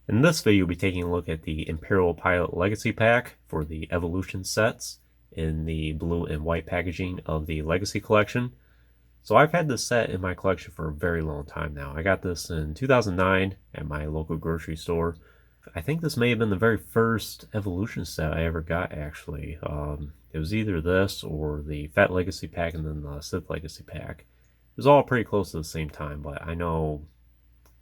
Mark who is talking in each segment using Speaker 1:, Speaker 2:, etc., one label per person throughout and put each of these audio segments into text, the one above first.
Speaker 1: In this video, we'll be taking a look at the Imperial Pilot Legacy Pack for the Evolution sets in the blue and white packaging of the Legacy Collection. So I've had this set in my collection for a very long time now. I got this in 2009 at my local grocery store. I think this may have been the very first Evolution set I ever got, actually. It was either this or the Fat Legacy Pack and then the Sith Legacy Pack. It was all pretty close to the same time, but I know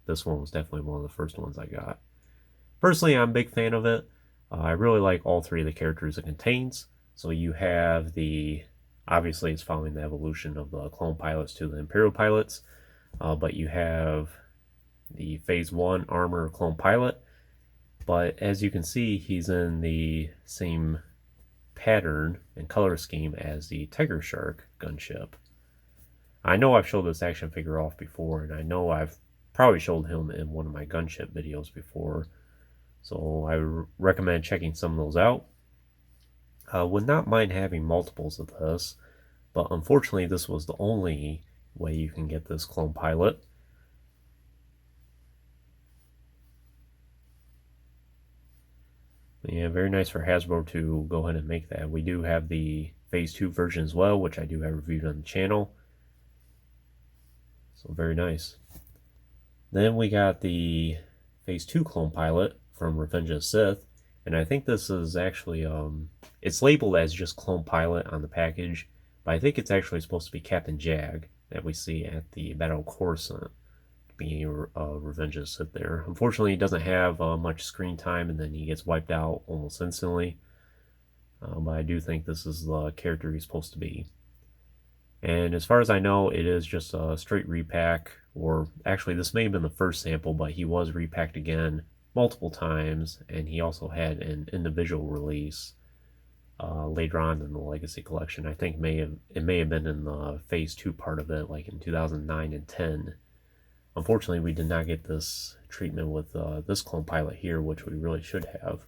Speaker 1: this one was definitely one of the first ones I got. Personally, I'm a big fan of it. I really like all three of the characters it contains. So you have obviously it's following the evolution of the clone pilots to the Imperial pilots, but you have the Phase 1 armor clone pilot. But as you can see, he's in the same pattern and color scheme as the Tiger Shark gunship. I know I've showed this action figure off before, and I know I've probably showed him in one of my gunship videos before. So I recommend checking some of those out. Would not mind having multiples of this, but unfortunately this was the only way you can get this clone pilot. Yeah, very nice for Hasbro to go ahead and make that. We do have the Phase 2 version as well, which I do have reviewed on the channel. So very nice. Then we got the Phase 2 clone pilot from Revenge of the Sith, and I think this is actually it's labeled as just clone pilot on the package, but I think it's actually supposed to be Captain Jag that we see at the Battle of Coruscant being Revenge of the Sith there. Unfortunately, he doesn't have much screen time, and then he gets wiped out almost instantly, but I do think this is the character he's supposed to be. And as far as I know, it is just a straight repack, or actually this may have been the first sample, but he was repacked again multiple times, and he also had an individual release later on in the Legacy Collection. I think it may have been in the Phase 2 part of it, like in 2009 and 10. Unfortunately, we did not get this treatment with this clone pilot here, which we really should have.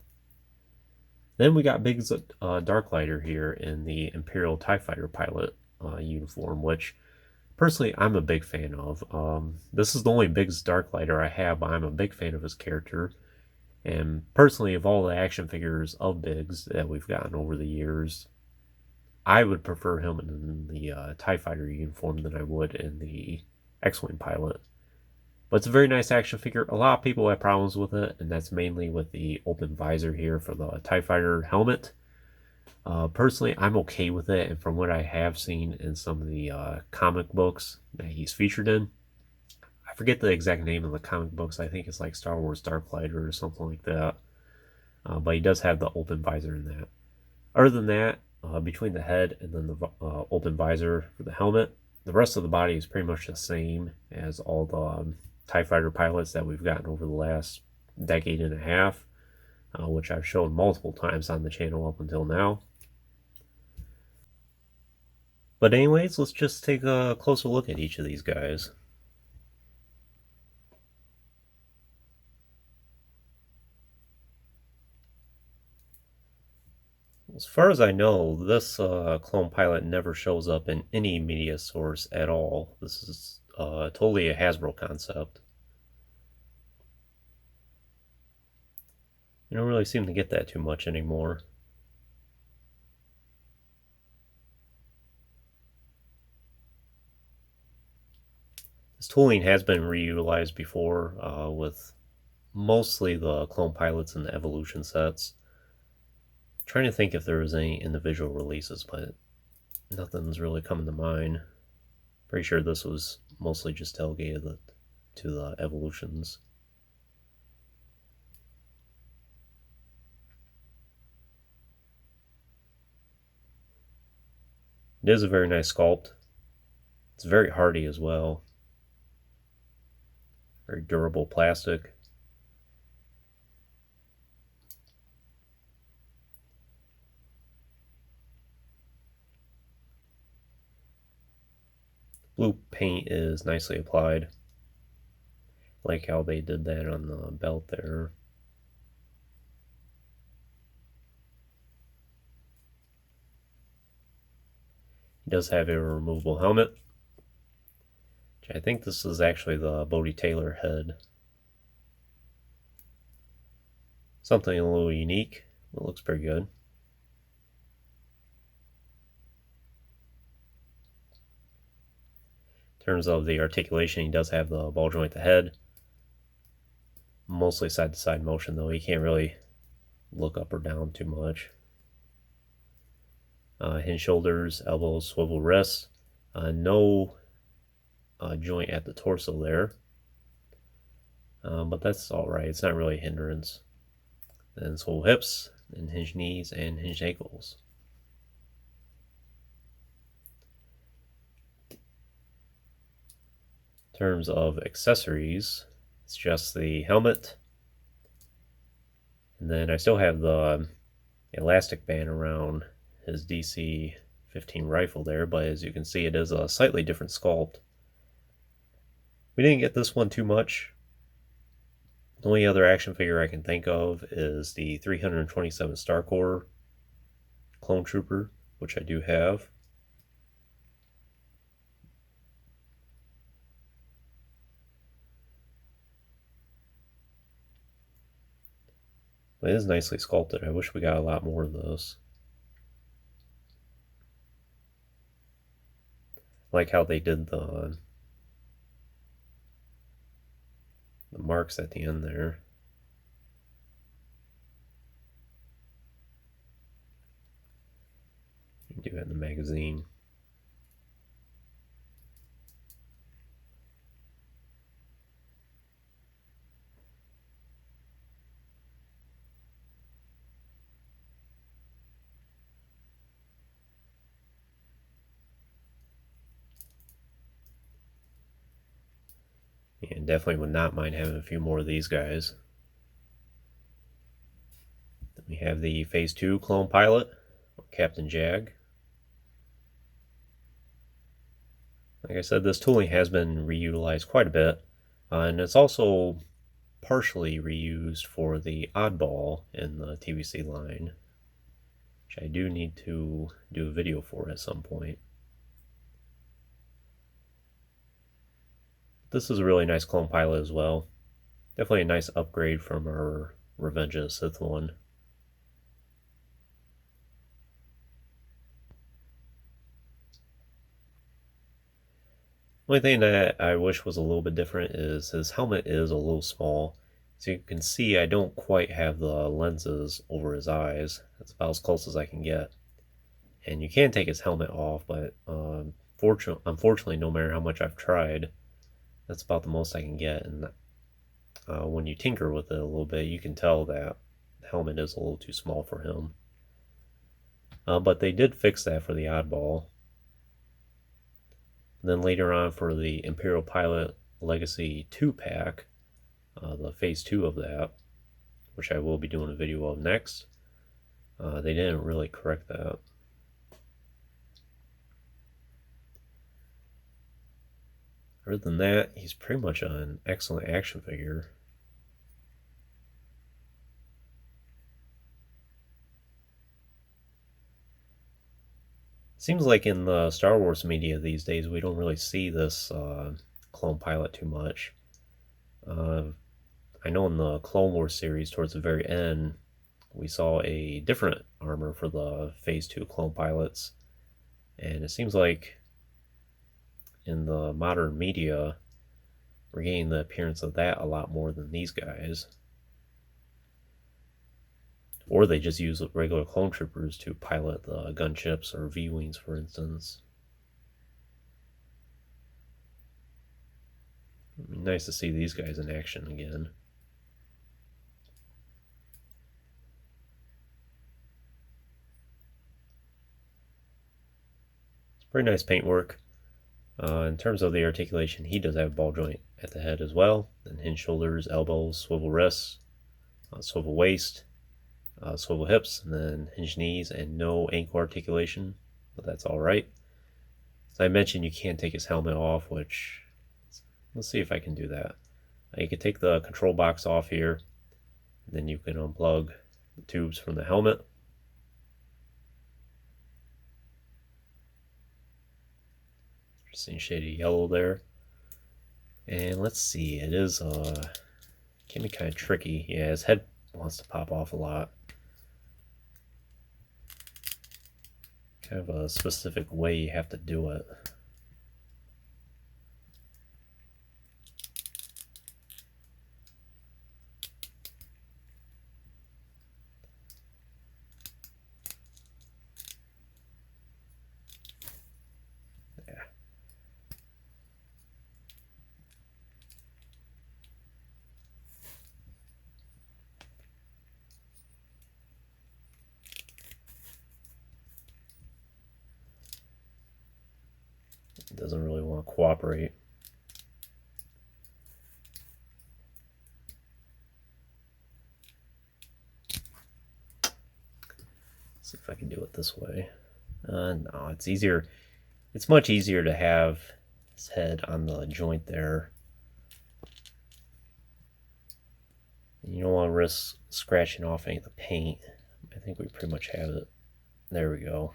Speaker 1: Then we got Biggs Darklighter here in the Imperial TIE Fighter pilot uniform, which personally I'm a big fan of. This is the only Biggs Darklighter I have, but I'm a big fan of his character. And personally, of all the action figures of Biggs that we've gotten over the years, I would prefer him in the TIE Fighter uniform than I would in the X-Wing pilot. But it's a very nice action figure. A lot of people have problems with it, and that's mainly with the open visor here for the TIE Fighter helmet. Personally, I'm okay with it, and from what I have seen in some of the comic books that he's featured in, I forget the exact name of the comic books. I think it's like Star Wars Darklighter or something like that. But he does have the open visor in that. Other than that, between the head and then the open visor for the helmet, the rest of the body is pretty much the same as all the TIE Fighter pilots that we've gotten over the last decade and a half, which I've shown multiple times on the channel up until now. But anyways, let's just take a closer look at each of these guys. As far as I know, this clone pilot never shows up in any media source at all. This is totally a Hasbro concept. You don't really seem to get that too much anymore. This tooling has been reutilized before with mostly the clone pilots and the evolution sets. I'm trying to think if there was any individual releases, but nothing's really coming to mind. Pretty sure this was mostly just delegated to the evolutions. It is a very nice sculpt. It's very hardy as well. Very durable plastic. Blue paint is nicely applied. Like how they did that on the belt there. He does have a removable helmet. I think this is actually the Bodhi Taylor head. Something a little unique. It looks pretty good. In terms of the articulation, he does have the ball joint at the head. Mostly side-to-side motion, though. He can't really look up or down too much. Hinge shoulders, elbows, swivel wrists. No joint at the torso there. But that's alright. It's not really a hindrance. Then swivel hips, and hinge knees, and hinge ankles. In terms of accessories, it's just the helmet. And then I still have the elastic band around his DC-15 rifle there, but as you can see, it is a slightly different sculpt. We didn't get this one too much. The only other action figure I can think of is the 327 Star Corps Clone Trooper, which I do have. It is nicely sculpted. I wish we got a lot more of those. I like how they did the marks at the end there. You can do it in the magazine. And definitely would not mind having a few more of these guys. Then we have the Phase 2 clone pilot, Captain Jag. Like I said, this tooling has been reutilized quite a bit, and it's also partially reused for the Oddball in the TVC line, which I do need to do a video for at some point. This is a really nice clone pilot as well. Definitely a nice upgrade from our Revenge of the Sith one. Only thing that I wish was a little bit different is his helmet is a little small. As you can see, I don't quite have the lenses over his eyes. That's about as close as I can get. And you can take his helmet off, but unfortunately, no matter how much I've tried, that's about the most I can get. And when you tinker with it a little bit, you can tell that the helmet is a little too small for him. But they did fix that for the Oddball. And then later on for the Imperial Pilot Legacy 2-pack, the Phase 2 of that, which I will be doing a video of next, they didn't really correct that. Other than that, he's pretty much an excellent action figure. Seems like in the Star Wars media these days, we don't really see this clone pilot too much. I know in the Clone Wars series, towards the very end, we saw a different armor for the Phase 2 clone pilots. And it seems like in the modern media, we're getting the appearance of that a lot more than these guys. Or they just use regular clone troopers to pilot the gunships or V-Wings, for instance. It'd be nice to see these guys in action again. It's pretty nice paintwork. In terms of the articulation, he does have a ball joint at the head as well, and hinge shoulders, elbows, swivel wrists, swivel waist, swivel hips, and then hinge knees, and no ankle articulation, but that's alright. As I mentioned, you can't take his helmet off, which, let's see if I can do that. You can take the control box off here, and then you can unplug the tubes from the helmet. Interesting shade of yellow there. And let's see, it is can be kind of tricky. Yeah, his head wants to pop off a lot. Kind of a specific way you have to do it. It doesn't really want to cooperate. See if I can do it this way. No, it's easier. It's much easier to have his head on the joint there. You don't want to risk scratching off any of the paint. I think we pretty much have it. There we go.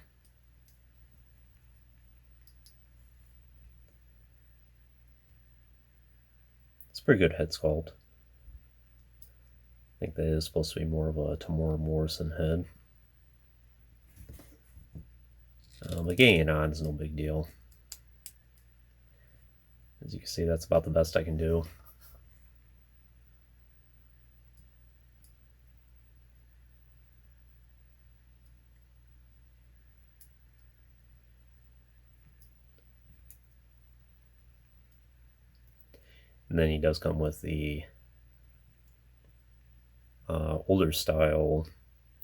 Speaker 1: It's a pretty good head sculpt. I think that is supposed to be more of a Tamora Morrison head. But getting it on is no big deal. As you can see, that's about the best I can do. And then he does come with the older style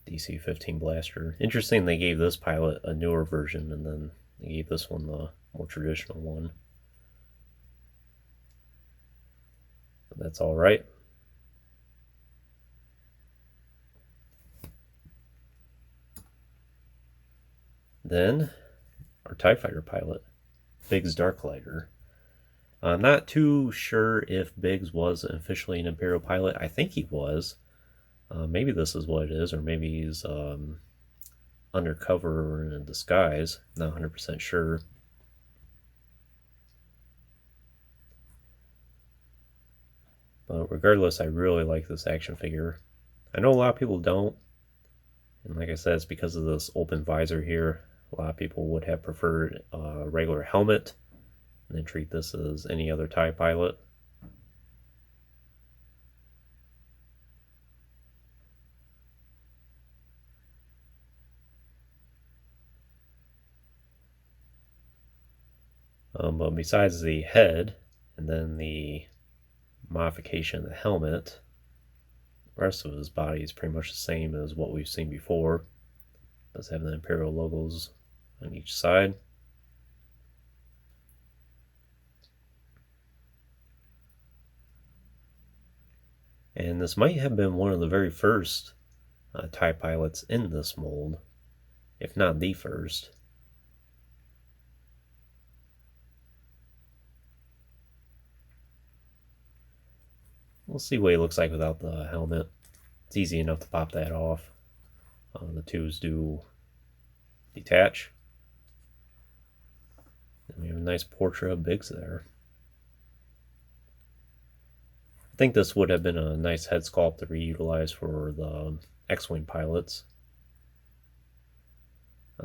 Speaker 1: DC-15 blaster. Interesting, they gave this pilot a newer version, and then they gave this one the more traditional one. But that's all right. Then our TIE Fighter pilot, Biggs Darklighter. I'm not too sure if Biggs was officially an Imperial pilot. I think he was. Maybe this is what it is, or maybe he's undercover or in a disguise. Not 100% sure. But regardless, I really like this action figure. I know a lot of people don't. And like I said, it's because of this open visor here. A lot of people would have preferred a regular helmet and then treat this as any other TIE pilot. But besides the head and then the modification of the helmet, the rest of his body is pretty much the same as what we've seen before. It does have the Imperial logos on each side. And this might have been one of the very first TIE pilots in this mold, if not the first. We'll see what he looks like without the helmet. It's easy enough to pop that off. The tubes do detach. And we have a nice portrait of Biggs there. I think this would have been a nice head sculpt to reutilize for the X-Wing pilots.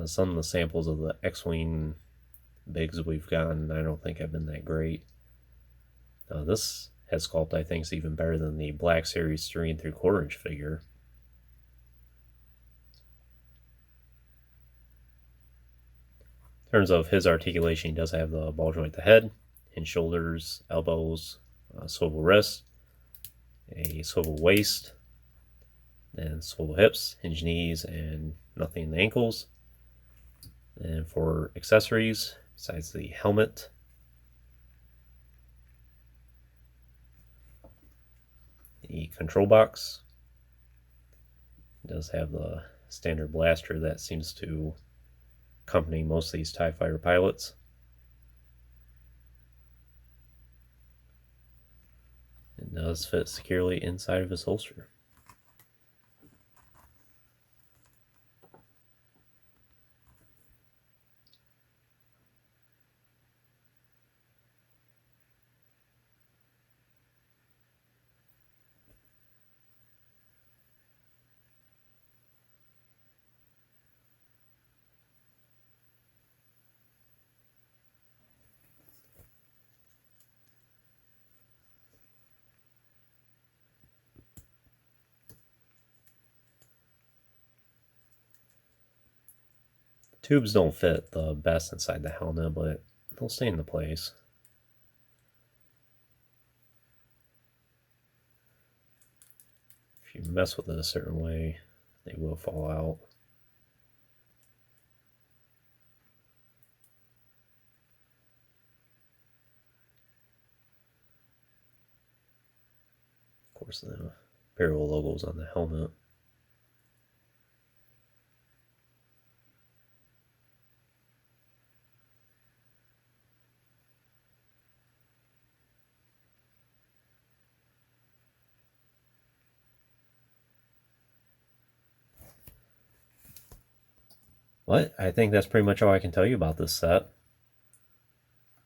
Speaker 1: Some of the samples of the X-Wing Biggs we've gotten, I don't think have been that great. This head sculpt, I think, is even better than the Black Series 3 3/4 inch figure. In terms of his articulation, he does have the ball joint at the head, hinge shoulders, elbows, swivel wrists, a swivel waist, and swivel hips, hinge knees, and nothing in the ankles. And for accessories, besides the helmet, the control box does have the standard blaster that seems to accompany most of these TIE Fighter pilots. It does fit securely inside of his holster. Tubes don't fit the best inside the helmet, but they'll stay into place. If you mess with it a certain way, they will fall out. Of course, the Imperial logo's on the helmet. But I think that's pretty much all I can tell you about this set.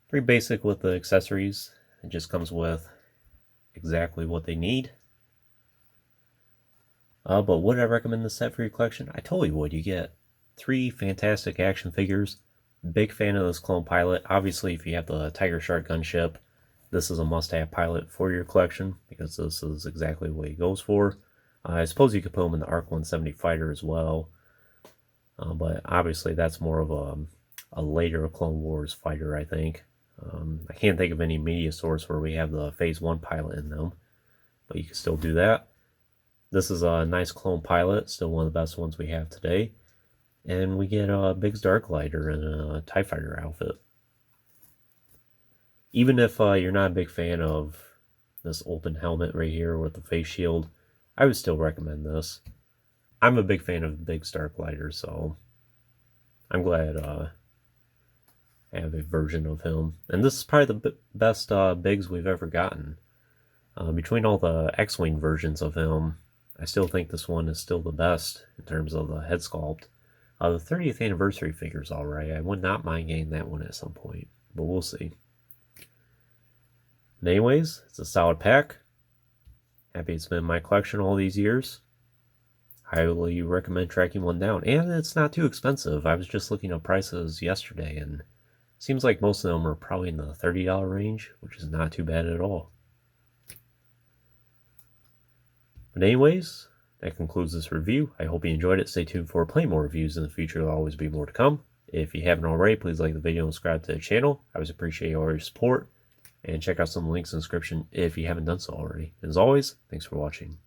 Speaker 1: Pretty basic with the accessories. It just comes with exactly what they need. But would I recommend this set for your collection? I totally would. You get 3 fantastic action figures. Big fan of this clone pilot. Obviously, if you have the Tiger Shark gunship, this is a must-have pilot for your collection because this is exactly what he goes for. I suppose you could put him in the Arc 170 fighter as well. But obviously that's more of a later Clone Wars fighter, I think. I can't think of any media source where we have the Phase 1 pilot in them, but you can still do that. This is a nice clone pilot, still one of the best ones we have today. And we get a Biggs Dark Glider in a TIE Fighter outfit. Even if you're not a big fan of this open helmet right here with the face shield, I would still recommend this. I'm a big fan of Biggs Dark Glider, so I'm glad I have a version of him. And this is probably the best Biggs we've ever gotten. Between all the X-Wing versions of him, I still think this one is still the best in terms of the head sculpt. The 30th anniversary figure is alright. I would not mind getting that one at some point, but we'll see. And anyways, it's a solid pack. Happy it's been in my collection all these years. Highly recommend tracking one down, and it's not too expensive. I was just looking up prices yesterday, and it seems like most of them are probably in the $30 range, which is not too bad at all. But anyways, that concludes this review. I hope you enjoyed it. Stay tuned for plenty more reviews in the future. There'll always be more to come. If you haven't already, please like the video and subscribe to the channel. I always appreciate all your support. And check out some links in the description if you haven't done so already. As always, thanks for watching.